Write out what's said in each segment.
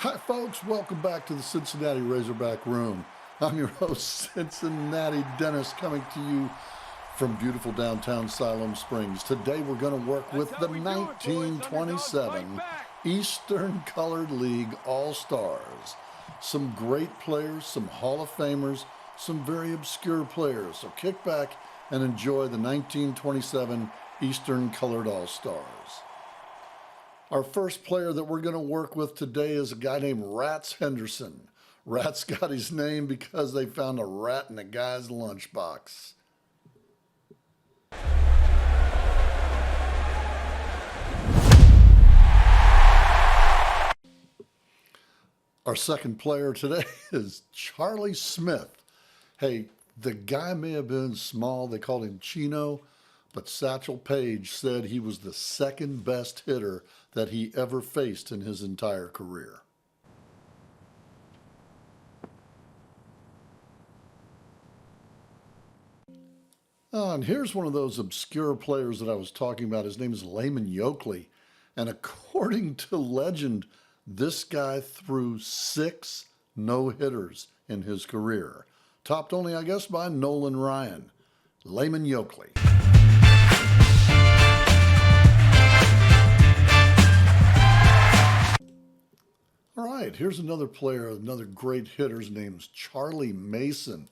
Hi, folks. Welcome back to the Cincinnati Razorback Room. I'm your host, Cincinnati Dennis, coming to you from beautiful downtown Siloam Springs. Today, we're going to work with the 1927 Eastern Colored League All-Stars. Some great players, some Hall of Famers, some very obscure players. So kick back and enjoy the 1927 Eastern Colored All-Stars. Our first player that we're going to work with today is a guy named Rats Henderson. Rats got his name because they found a rat in a guy's lunchbox. Our second player today is Charlie Smith. Hey, the guy may have been small, they called him Chino, but Satchel Paige said he was the second best hitter that he ever faced in his entire career. And here's one of those obscure players that I was talking about. His name is Layman Yoakley. And according to legend, this guy threw 6 no-hitters in his career. Topped only, I guess, by Nolan Ryan. Layman Yoakley. All right, here's another player, another great hitter. His name's Charlie Mason.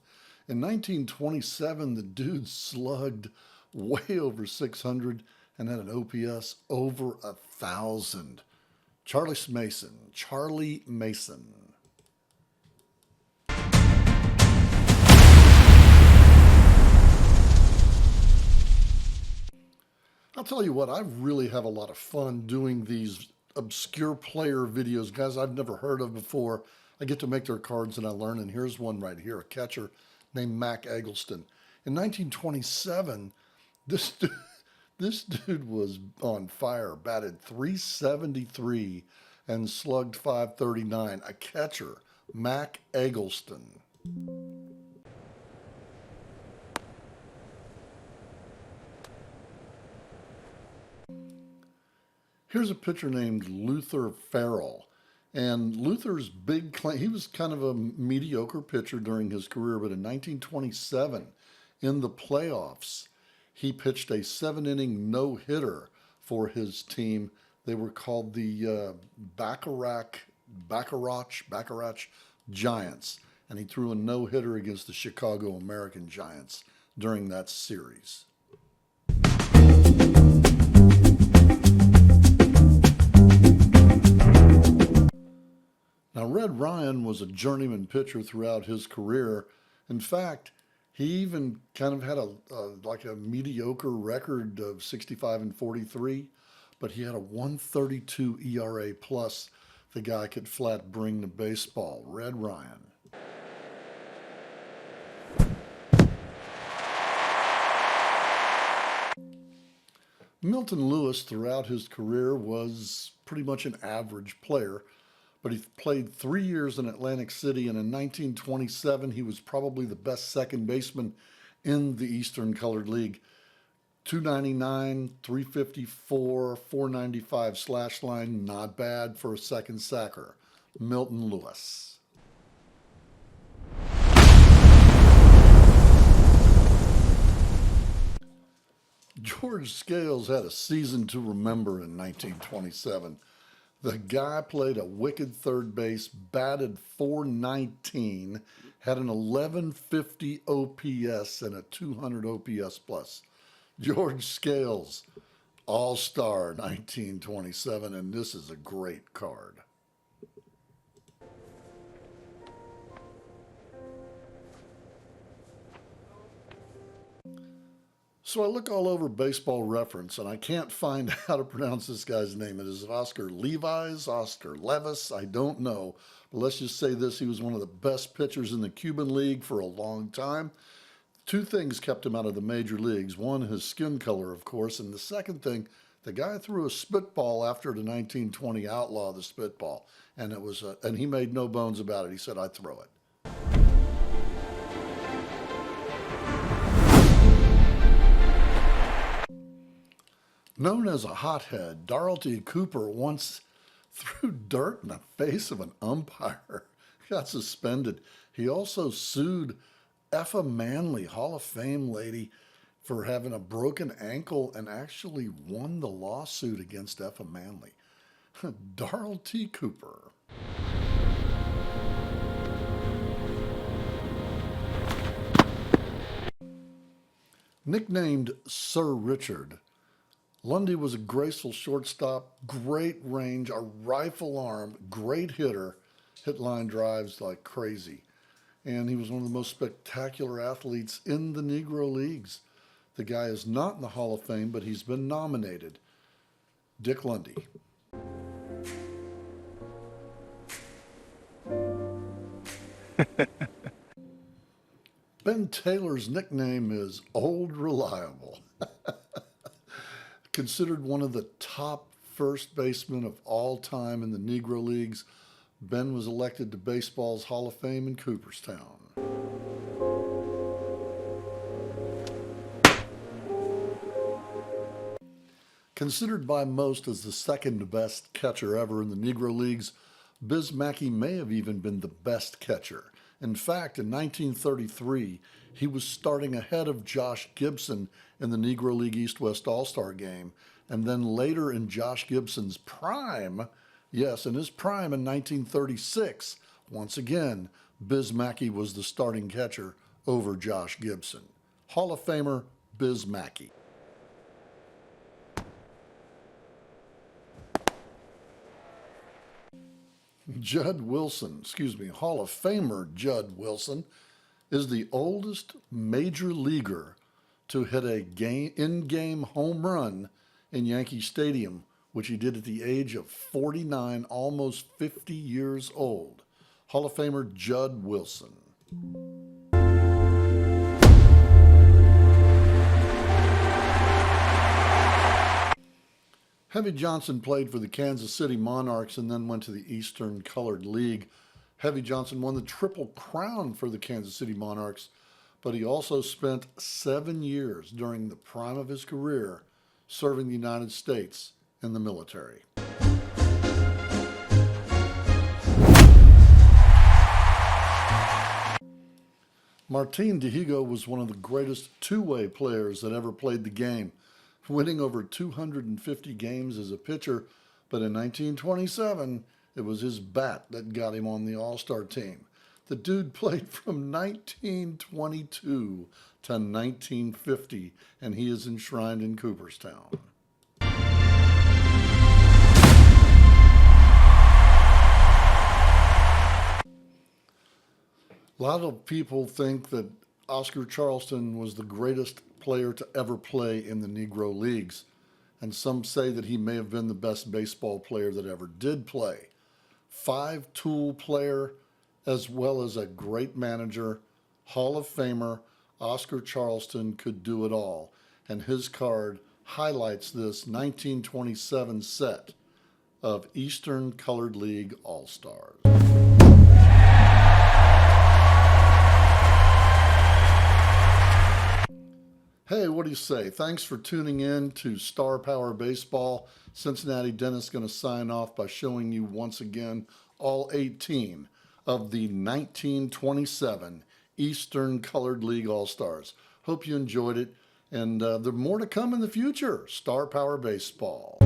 In 1927, the dude slugged way over 600 and had an OPS over 1,000. Charlie Mason. I'll tell you what, I really have a lot of fun doing these obscure player videos, guys I've never heard of before. I get to make their cards and I learn, and here's one right here, a catcher named Mac Eggleston. In 1927, this dude was on fire, batted .373 and slugged .539. A catcher, Mac Eggleston. Here's a pitcher named Luther Farrell. And Luther's big claim, he was kind of a mediocre pitcher during his career, but in 1927, in the playoffs, he pitched a 7-inning no-hitter for his team. They were called the Bacharach Giants, and he threw a no-hitter against the Chicago American Giants during that series. Now, Red Ryan was a journeyman pitcher throughout his career. In fact, he even kind of had a mediocre record of 65-43, but he had a 1.32 ERA plus. The guy could flat bring the baseball. Red Ryan. Milton Lewis, throughout his career, was pretty much an average player, but he played 3 years in Atlantic City, and in 1927, he was probably the best second baseman in the Eastern Colored League. 299, 354, 495 slash line, not bad for a second sacker. Milton Lewis. George Scales had a season to remember in 1927. The guy played a wicked third base, batted .419, had an 1150 OPS and a 200 OPS plus. George Scales, All-Star 1927, and this is a great card. So I look all over Baseball Reference, and I can't find how to pronounce this guy's name. It is Oscar Levis, Oscar Levis, I don't know. But let's just say this, he was one of the best pitchers in the Cuban League for a long time. 2 things kept him out of the major leagues. One, his skin color, of course, and the second thing, the guy threw a spitball after the 1920 outlaw, the spitball, and and he made no bones about it. He said, "I'd throw it." Known as a hothead, Dorothy Cooper once threw dirt in the face of an umpire, got suspended. He also sued Effa Manley, Hall of Fame lady, for having a broken ankle and actually won the lawsuit against Effa Manley. Darrell T. Cooper. Nicknamed Sir Richard, Lundy was a graceful shortstop, great range, a rifle arm, great hitter, hit line drives like crazy. And he was one of the most spectacular athletes in the Negro Leagues. The guy is not in the Hall of Fame, but he's been nominated. Dick Lundy. Ben Taylor's nickname is Old Reliable. Considered one of the top first basemen of all time in the Negro Leagues, Ben was elected to baseball's Hall of Fame in Cooperstown. Considered by most as the second best catcher ever in the Negro Leagues, Biz Mackey may have even been the best catcher. In fact, in 1933, he was starting ahead of Josh Gibson in the Negro League East-West All-Star game, and then later in Josh Gibson's prime, yes, in his prime in 1936, once again, Biz Mackey was the starting catcher over Josh Gibson. Hall of Famer Biz Mackey. Hall of Famer Judd Wilson is the oldest major leaguer to hit a in-game home run in Yankee Stadium, which he did at the age of 49, almost 50 years old. Hall of Famer Judd Wilson. Heavy Johnson played for the Kansas City Monarchs and then went to the Eastern Colored League. Heavy Johnson won the Triple Crown for the Kansas City Monarchs, but he also spent 7 years during the prime of his career serving the United States in the military. Martin Dihigo was one of the greatest two-way players that ever played the game, winning over 250 games as a pitcher, but in 1927, it was his bat that got him on the All-Star team. The dude played from 1922 to 1950, and he is enshrined in Cooperstown. A lot of people think that Oscar Charleston was the greatest player to ever play in the Negro Leagues, and some say that he may have been the best baseball player that ever did play. Five-tool player, as well as a great manager, Hall of Famer, Oscar Charleston could do it all, and his card highlights this 1927 set of Eastern Colored League All-Stars. Hey, what do you say? Thanks for tuning in to Star Power Baseball. Cincinnati Dennis going to sign off by showing you once again all 18 of the 1927 Eastern Colored League All-Stars. Hope you enjoyed it, and there's more to come in the future. Star Power Baseball.